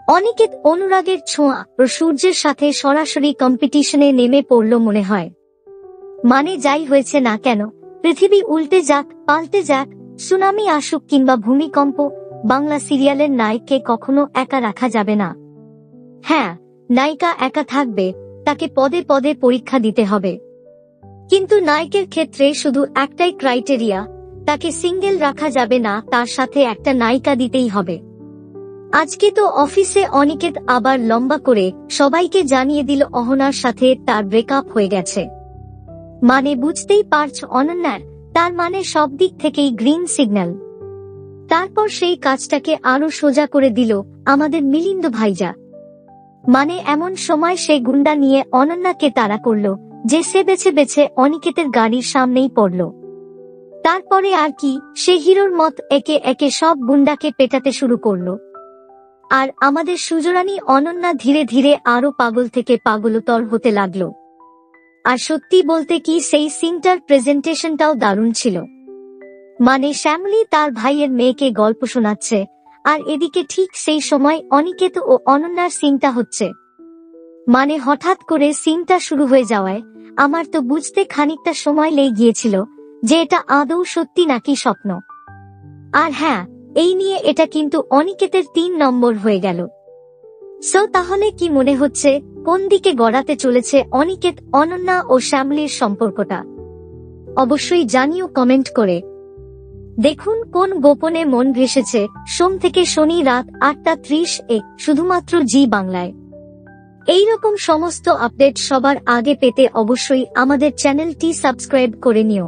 অনিকেত অনুরাগের ছোঁয়া ও সূর্যের সাথে সরাসরি কম্পিটিশনে নেমে পড়ল মনে হয়। মানে যাই হয়েছে না কেন, পৃথিবী উল্টে যাক, পাল্টে যাক, সুনামি আসুক কিংবা ভূমিকম্প, বাংলা সিরিয়ালের নায়ককে কখনো একা রাখা যাবে না। হ্যাঁ, নায়িকা একা থাকবে, তাকে পদে পদে পরীক্ষা দিতে হবে। কিন্তু নায়কের ক্ষেত্রে শুধু একটাই ক্রাইটেরিয়া, তাকে সিঙ্গেল রাখা যাবে না, তার সাথে একটা নায়িকা দিতেই হবে। আজকে তো অফিসে অনিকেত আবার লম্বা করে সবাইকে জানিয়ে দিল অহনার সাথে তার ব্রেকআপ হয়ে গেছে। মানে বুঝতেই পারছ অনন্যার, তার মানে সব দিক থেকেই গ্রিন সিগন্যাল। তারপর সেই কাজটাকে আরো সোজা করে দিল আমাদের মিলিন্দ ভাইজা। মানে এমন সময় সে গুন্ডা নিয়ে অনন্যাকে তাড়া করল যে সে বেছে বেছে অনিকেতের গাড়ির সামনেই পড়ল। তারপরে আর কি, সে হিরোর মত একে একে সব গুন্ডাকে পেটাতে শুরু করল। আর আমাদের সুজরানী অনন্যা ধীরে ধীরে আরো পাগল থেকে পাগলতর হতে লাগলো। আর সত্যি বলতে কি, সেই সিনটার প্রেজেন্টেশনটাও দারুণ ছিল। মানে শ্যামলী তার ভাইয়ের মেয়েকে গল্প শোনাচ্ছে, আর এদিকে ঠিক সেই সময় অনিকেত ও অনন্যার সিনটা হচ্ছে। মানে হঠাৎ করে সিনটা শুরু হয়ে যাওয়ায় আমার তো বুঝতে খানিকটা সময় লেগে গিয়েছিল যে এটা আদৌ সত্যি নাকি স্বপ্ন। আর হ্যাঁ, এই নিয়ে এটা কিন্তু অনিকেতের 3 নম্বর হয়ে গেল। সো তাহলে কি মনে হচ্ছে, কোন দিকে গড়াতে চলেছে অনিকেত, অনন্যা ও শ্যামলীর সম্পর্কটা? অবশ্যই জানিও কমেন্ট করে। দেখুন কোন গোপনে মন ভেসেছে, সোম থেকে শনি রাত 8:30 শুধুমাত্র জি বাংলায়। এইরকম সমস্ত আপডেট সবার আগে পেতে অবশ্যই আমাদের চ্যানেলটি সাবস্ক্রাইব করে নিও।